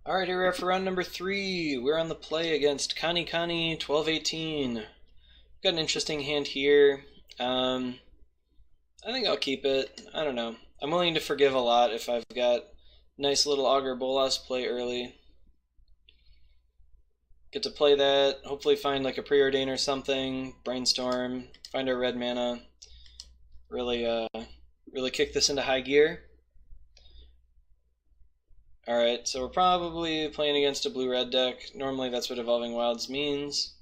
Alright, here we are for round number 3. We're on the play against Kani 1218. Got an interesting hand here. I think I'll keep it. I don't know. I'm willing to forgive a lot if I've got nice little Augur Bolas play early. Get to play that, hopefully find like a Preordain or something, Brainstorm, find our red mana, really kick this into high gear. Alright, so we're probably playing against a blue-red deck. Normally that's what Evolving Wilds means.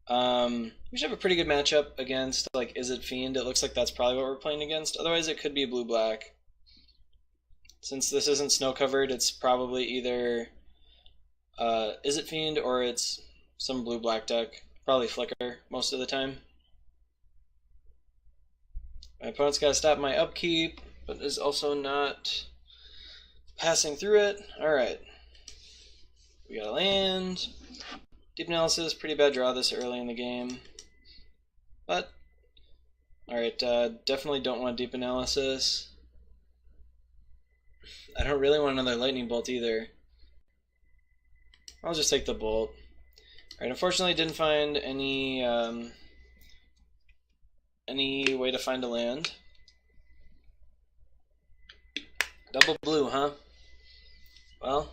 We should have a pretty good matchup against like Izzet Fiend. It looks like that's probably what we're playing against. Otherwise it could be blue-black. Since this isn't snow-covered, it's probably either Izzet Fiend or it's some blue-black deck. Probably Flicker most of the time. My opponent's got to stop my upkeep, but is also not passing through it. Alright. We got a land. Deep Analysis, pretty bad draw this early in the game. But, alright, definitely don't want Deep Analysis. I don't really want another Lightning Bolt either. I'll just take the Bolt. Alright, unfortunately didn't find any way to find a land. Double blue, huh? Well,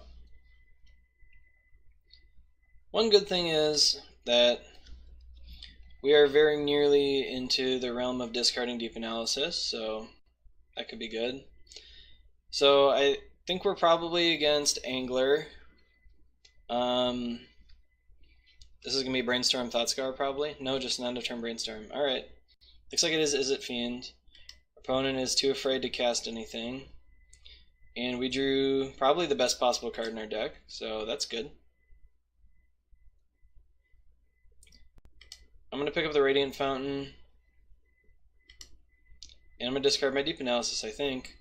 one good thing is that we are very nearly into the realm of discarding Deep Analysis, so that could be good. So I think we're probably against Angler. This is going to be Brainstorm Thoughtscour probably. No, just an end-of-turn Brainstorm. Alright. Looks like it is Izzet Fiend. Opponent is too afraid to cast anything. And we drew probably the best possible card in our deck, so that's good. I'm going to pick up the Radiant Fountain. And I'm going to discard my Deep Analysis, I think.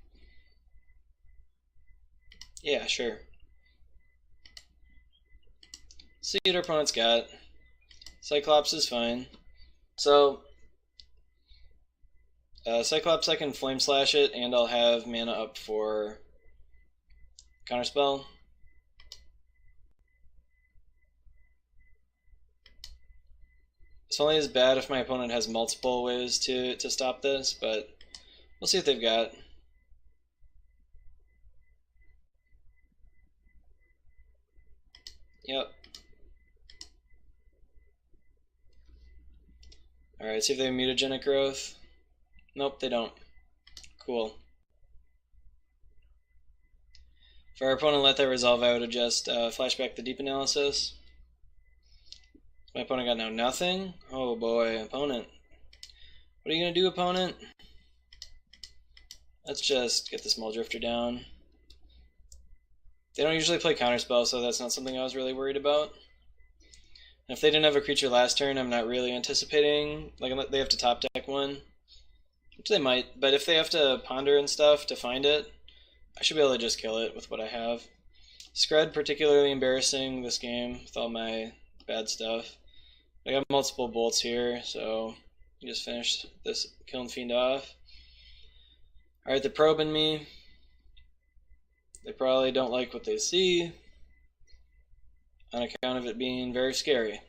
Yeah, sure. See what our opponent's got. Cyclops is fine. So, Cyclops, I can Flame Slash it, and I'll have mana up for Counterspell. It's only as bad if my opponent has multiple ways to stop this, but we'll see what they've got. Yep. Alright, see if they have Mutagenic Growth. Nope, they don't. Cool. For our opponent, let that resolve, I would have just flashback the Deep Analysis. My opponent got now nothing. Oh boy, opponent. What are you going to do, opponent? Let's just get this Muldrifter down. They don't usually play Counterspell, so that's not something I was really worried about. And if they didn't have a creature last turn, I'm not really anticipating, like they have to top deck one. Which they might, but if they have to ponder and stuff to find it, I should be able to just kill it with what I have. Scred particularly embarrassing this game with all my bad stuff. I got multiple bolts here, so you just finished this killing Fiend off. Alright, they're probing me. They probably don't like what they see on account of it being very scary.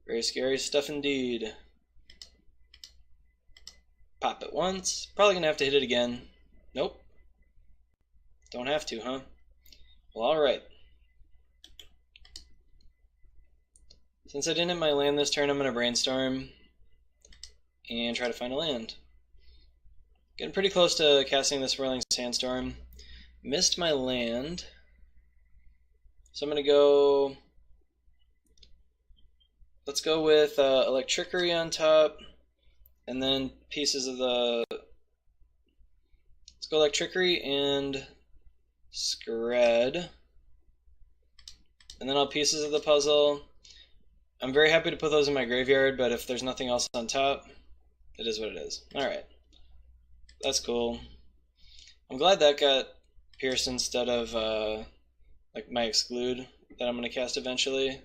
Very scary stuff indeed. Pop it once. Probably gonna have to hit it again. Nope. Don't have to, huh? Well, alright. Since I didn't hit my land this turn, I'm gonna Brainstorm and try to find a land. Getting pretty close to casting this Whirling Sandstorm. Missed my land. So I'm gonna go... Let's go with Electrickery on top. And then pieces of the... Let's go Electrickery and Scred. And then I'll pieces of the puzzle. I'm very happy to put those in my graveyard, but if there's nothing else on top, it is what it is. Alright. That's cool. I'm glad that got pierced instead of like my Exclude that I'm going to cast eventually.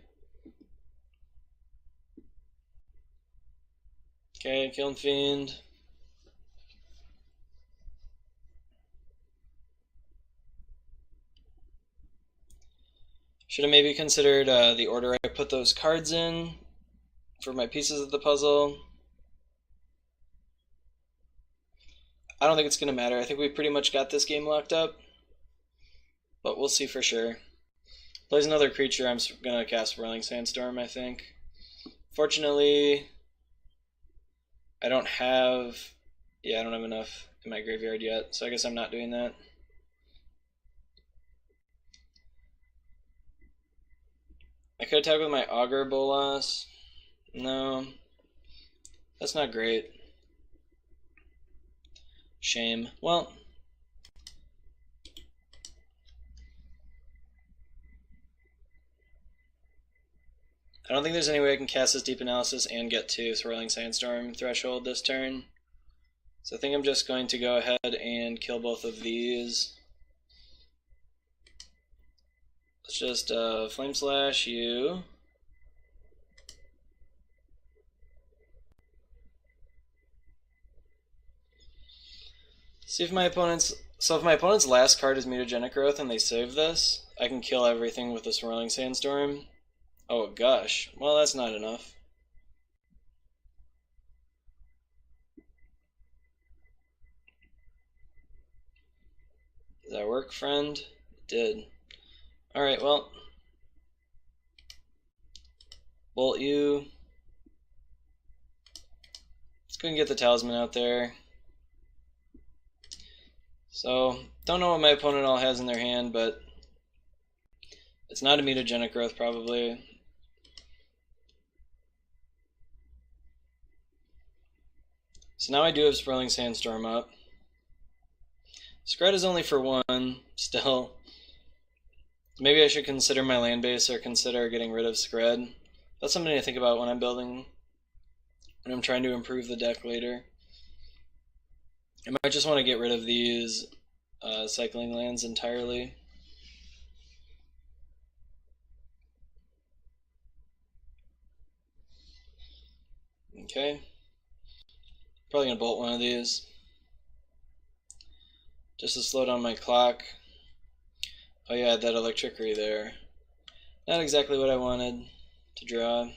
Okay, killing Fiend. Should have maybe considered the order I put those cards in for my pieces of the puzzle. I don't think it's going to matter. I think we pretty much got this game locked up, but we'll see for sure. Plays another creature, I'm going to cast Whirling Sandstorm, I think. Fortunately, I don't have enough in my graveyard yet, so I guess I'm not doing that. I could attack with my Augur Bolas. No, that's not great. Shame. Well, I don't think there's any way I can cast this Deep Analysis and get to Swirling Sandstorm threshold this turn. So I think I'm just going to go ahead and kill both of these. Let's just Flame Slash you. See if my opponent's... So if my opponent's last card is Mutagenic Growth and they save this, I can kill everything with the Swirling Sandstorm. Oh, gosh. Well, that's not enough. Does that work, friend? It did. Alright, well. Bolt you. Let's go and get the Talisman out there. So, don't know what my opponent all has in their hand, but it's not a Mutagenic Growth, probably. So now I do have Swirling Sandstorm up. Scred is only for 1, still. Maybe I should consider my land base or consider getting rid of Scred. That's something to think about when I'm building, when I'm trying to improve the deck later. I might just want to get rid of these cycling lands entirely. Okay. Probably going to bolt one of these. Just to slow down my clock. Oh yeah, that Electricity there. Not exactly what I wanted to draw.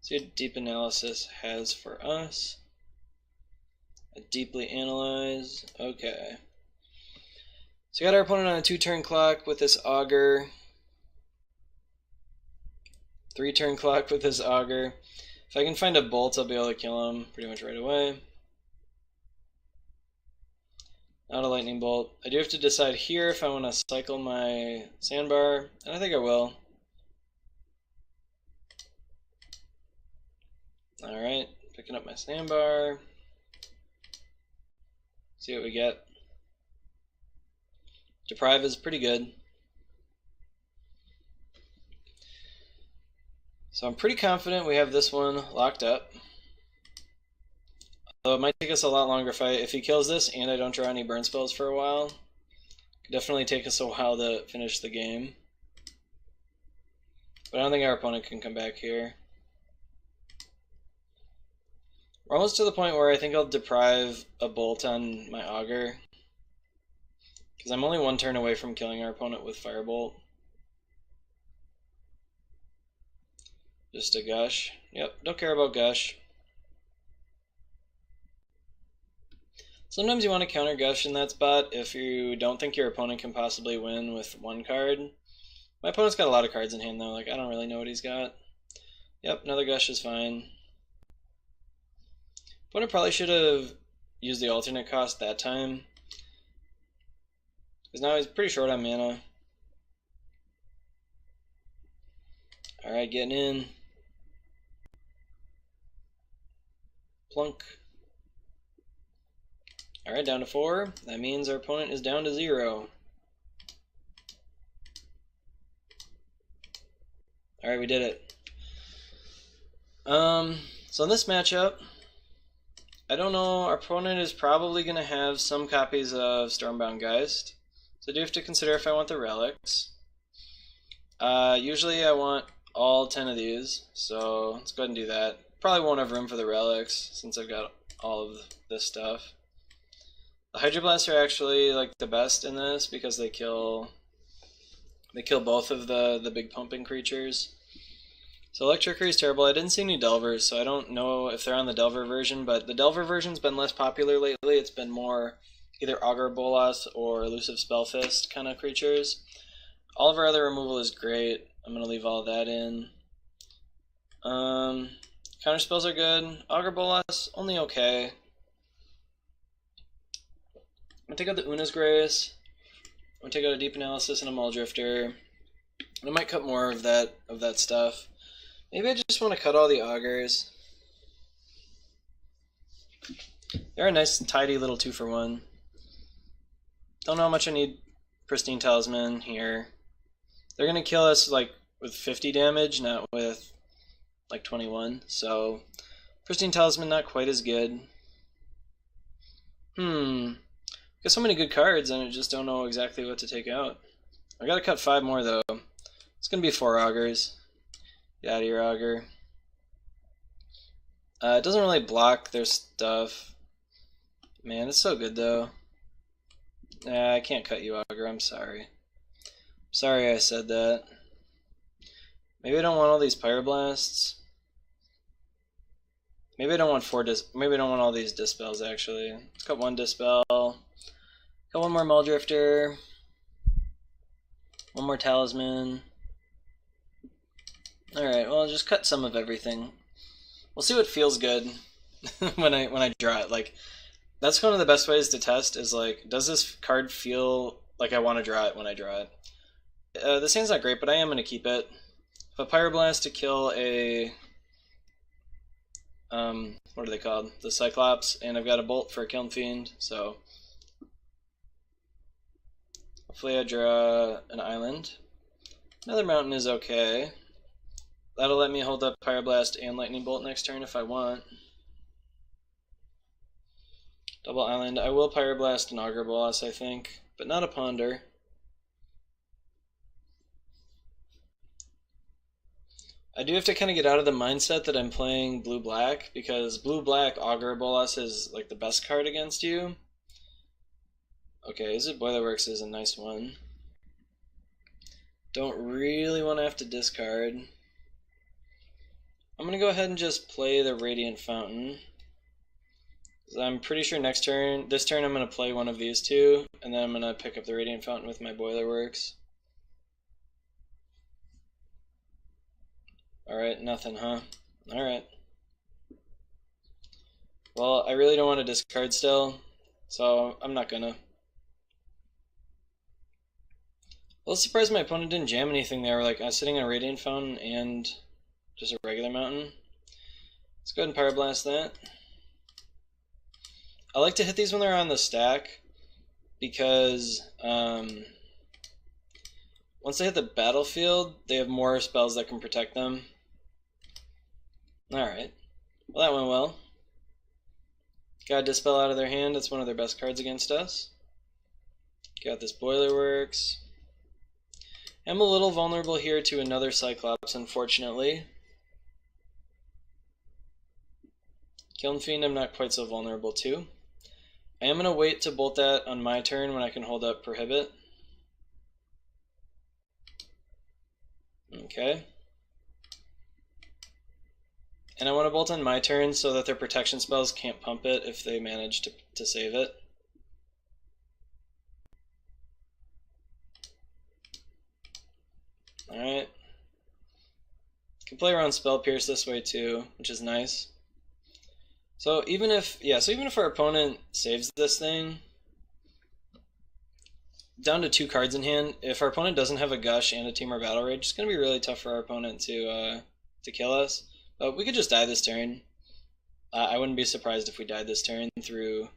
See what Deep Analysis has for us. Deeply Analyze. Okay. So we got our opponent on a 2-turn clock with this Augur. 3-turn clock with this Augur. If I can find a bolt, I'll be able to kill him pretty much right away. Not a lightning bolt. I do have to decide here if I want to cycle my sandbar, and I think I will. Alright, picking up my sandbar. See what we get. Deprive is pretty good. So I'm pretty confident we have this one locked up. Although it might take us a lot longer if he kills this and I don't draw any burn spells for a while. It could definitely take us a while to finish the game. But I don't think our opponent can come back here. We're almost to the point where I think I'll deprive a bolt on my Augur. Because I'm only 1 turn away from killing our opponent with Firebolt. Just a Gush. Yep, don't care about Gush. Sometimes you want to counter Gush in that spot if you don't think your opponent can possibly win with 1 card. My opponent's got a lot of cards in hand though, like I don't really know what he's got. Yep, another Gush is fine. Opponent probably should have used the alternate cost that time. Because now he's pretty short on mana. Alright, getting in. Plunk. Alright, down to 4. That means our opponent is down to 0. Alright, we did it. So in this matchup, I don't know, our opponent is probably going to have some copies of Stormbound Geist. So I do have to consider if I want the relics. Usually I want all 10 of these, so let's go ahead and do that. Probably won't have room for the relics since I've got all of this stuff. The Hydro Blasts are actually like the best in this because they kill They kill both of the big pumping creatures. So Electrickery is terrible. I didn't see any Delvers, so I don't know if they're on the Delver version, but the Delver version's been less popular lately. It's been more either Augur Bolas or Elusive Spellfist kind of creatures. All of our other removal is great. I'm going to leave all of that in. Counter spells are good. Augur Bolas, only okay. I'm going to take out the Una's Grace. I'm going to take out a Deep Analysis and a Muldrifter. I might cut more of that stuff. Maybe I just want to cut all the Augurs. They're a nice, tidy little 2-for-1. Don't know how much I need Pristine Talisman here. They're going to kill us like with 50 damage, not with like 21. So, Pristine Talisman not quite as good. Got so many good cards and I just don't know exactly what to take out. I gotta cut 5 more though. It's going to be 4 Augurs. Get out of here, Augur. It doesn't really block their stuff. Man, it's so good though. Nah, I can't cut you, Augur. I'm sorry. Sorry I said that. Maybe I don't want all these Pyroblasts. Maybe I don't want maybe I don't want all these Dispels actually. Let's cut 1 Dispel. Cut 1 more Muldrifter. 1 more Talisman. Alright, well, I'll just cut some of everything. We'll see what feels good when I draw it. Like, that's one of the best ways to test is, like, does this card feel like I want to draw it when I draw it? This hand's not great, but I am going to keep it. If a Pyroblast to kill a... what are they called? The Cyclops, and I've got a Bolt for a Kiln Fiend, so... Hopefully I draw an island. Another mountain is okay. That'll let me hold up Pyroblast and Lightning Bolt next turn if I want. Double island. I will Pyroblast and Augur Bolas, I think, but not a Ponder. I do have to kind of get out of the mindset that I'm playing blue-black, because blue-black Augur Bolas is like the best card against you. Okay, Izzet Boilerworks is a nice one. Don't really want to have to discard. I'm going to go ahead and just play the Radiant Fountain. I'm pretty sure this turn I'm going to play one of these two, and then I'm going to pick up the Radiant Fountain with my Boilerworks. Alright, nothing, huh? Alright. Well, I really don't want to discard still, so I'm not gonna. Well, it's surprised my opponent didn't jam anything there. Like, I was sitting on a Radiant Fountain and just a regular mountain. Let's go ahead and Pyroblast that. I like to hit these when they're on the stack, because once they hit the battlefield, they have more spells that can protect them. Alright. Well, that went well. Got a Dispel out of their hand. That's one of their best cards against us. Got this Boilerworks. I'm a little vulnerable here to another Cyclops, unfortunately. Kiln Fiend I'm not quite so vulnerable to. I am going to wait to bolt that on my turn when I can hold up Prohibit. Okay. And I want to bolt on my turn so that their protection spells can't pump it if they manage to save it. Alright. Can play around Spell Pierce this way too, which is nice. So even if our opponent saves this thing, down to 2 cards in hand, if our opponent doesn't have a Gush and a Temur Battle Rage, it's going to be really tough for our opponent to kill us. But we could just die this turn. I wouldn't be surprised if we died this turn through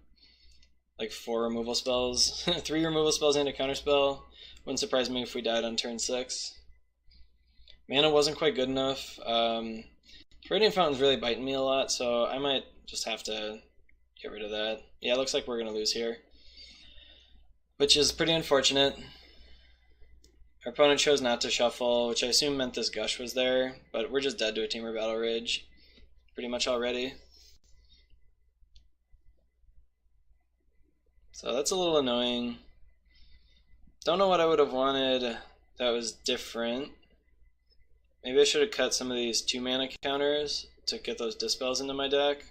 like 4 removal spells, 3 removal spells and a counterspell. Wouldn't surprise me if we died on turn 6. Mana wasn't quite good enough. Radiant Fountain's really biting me a lot, so I might just have to get rid of that. Yeah, it looks like we're going to lose here, which is pretty unfortunate. Our opponent chose not to shuffle, which I assume meant this Gush was there, but we're just dead to a Temur Battle Rage pretty much already. So that's a little annoying. Don't know what I would have wanted that was different. Maybe I should have cut some of these 2-mana counters to get those Dispels into my deck.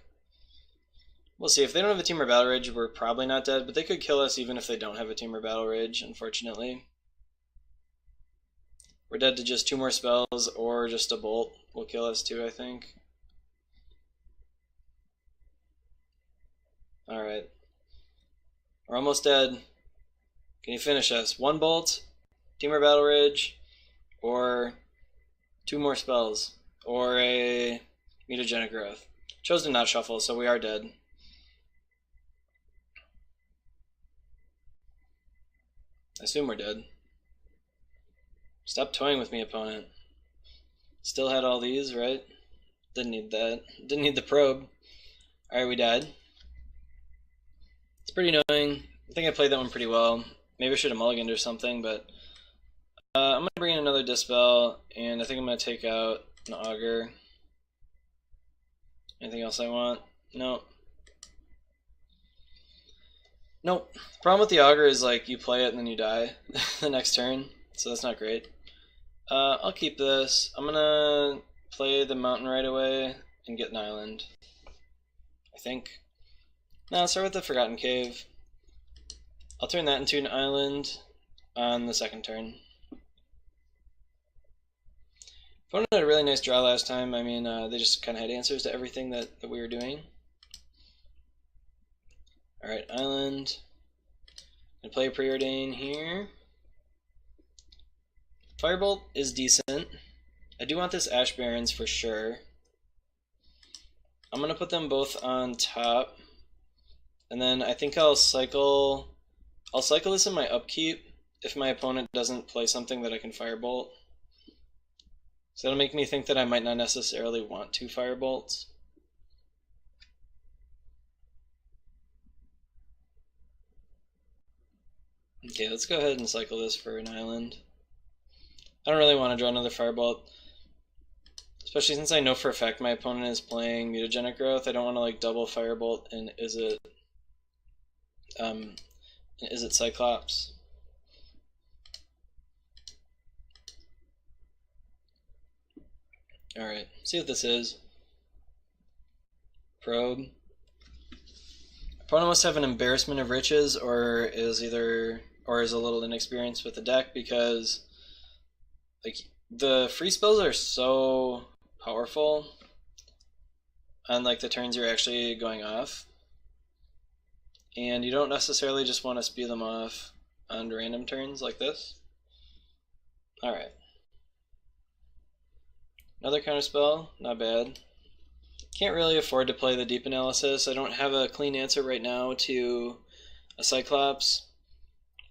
We'll see. If they don't have a Temur Battle Rage, we're probably not dead, but they could kill us even if they don't have a Temur Battle Rage, unfortunately. We're dead to just 2 more spells, or just a Bolt will kill us too, I think. Alright. We're almost dead. Can you finish us? 1 Bolt, Temur Battle Rage, or 2 more spells, or a Mutagenic Growth. Chose to not shuffle, so we are dead. I assume we're dead. Stop toying with me, opponent. Still had all these, right? Didn't need that. Didn't need the probe. Alright, we died. It's pretty annoying. I think I played that one pretty well. Maybe I should have mulliganed or something, but I'm going to bring in another Dispel, and I think I'm going to take out an Augur. Anything else I want? No. Nope. The problem with the Augur is like you play it and then you die the next turn, so that's not great. I'll keep this. I'm gonna play the mountain right away and get an island, I think. No, I'll start with the Forgotten Cave. I'll turn that into an island on the second turn. Opponent had a really nice draw last time. I mean, they just kind of had answers to everything that we were doing. Alright, island. I'm going to play Preordain here. Firebolt is decent. I do want this Ash Barrens for sure. I'm going to put them both on top. And then I think I'll cycle this in my upkeep if my opponent doesn't play something that I can Firebolt. So that'll make me think that I might not necessarily want 2 Firebolts. Okay, let's go ahead and cycle this for an island. I don't really want to draw another Firebolt, especially since I know for a fact my opponent is playing Mutagenic Growth. I don't want to like double Firebolt and Izzet Cyclops. Alright, see what this is. Probe. Opponent must have an embarrassment of riches or is a little inexperienced with the deck, because like the free spells are so powerful on like the turns you're actually going off. And you don't necessarily just want to spew them off on random turns like this. Alright. Another counterspell, not bad. Can't really afford to play the Deep Analysis. I don't have a clean answer right now to a Cyclops.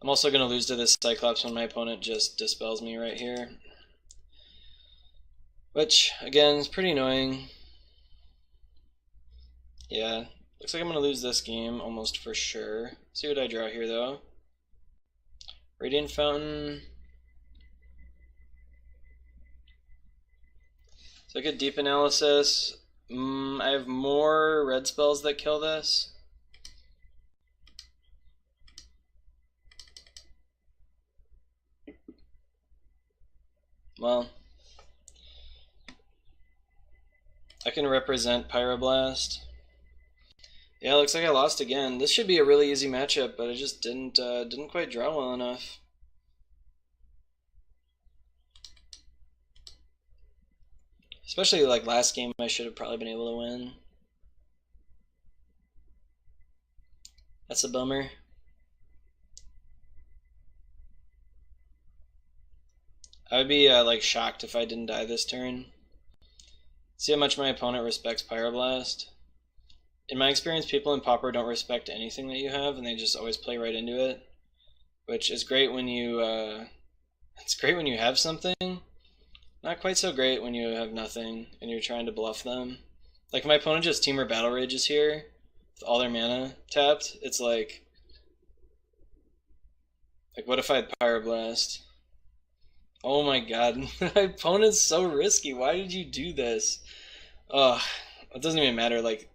I'm also going to lose to this Cyclops when my opponent just dispels me right here. Which, again, is pretty annoying. Yeah, looks like I'm going to lose this game almost for sure. See what I draw here, though. Radiant Fountain. So I get Deep Analysis. I have more red spells that kill this. Well, I can represent Pyroblast. Yeah, looks like I lost again. This should be a really easy matchup, but I just didn't quite draw well enough. Especially like last game, I should have probably been able to win. That's a bummer. I would be like shocked if I didn't die this turn. See how much my opponent respects Pyroblast. In my experience, people in Pauper don't respect anything that you have, and they just always play right into it, which is great when you. It's great when you have something. Not quite so great when you have nothing and you're trying to bluff them. Like my opponent just Temur Battle Rages here with all their mana tapped. It's like what if I had Pyroblast? Oh my god, my opponent's so risky. Why did you do this? Ugh, it doesn't even matter. Like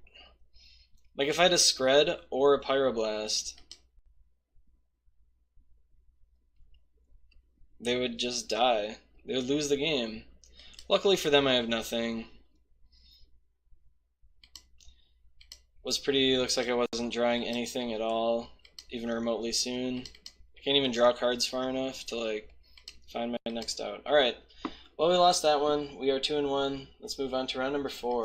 if I had a Scred or a Pyroblast, they would just die. They would lose the game. Luckily for them, I have nothing. Looks like I wasn't drawing anything at all, even remotely soon. I can't even draw cards far enough to, like, find my next out. Alright, well, we lost that one. We are 2-1. Let's move on to round number 4.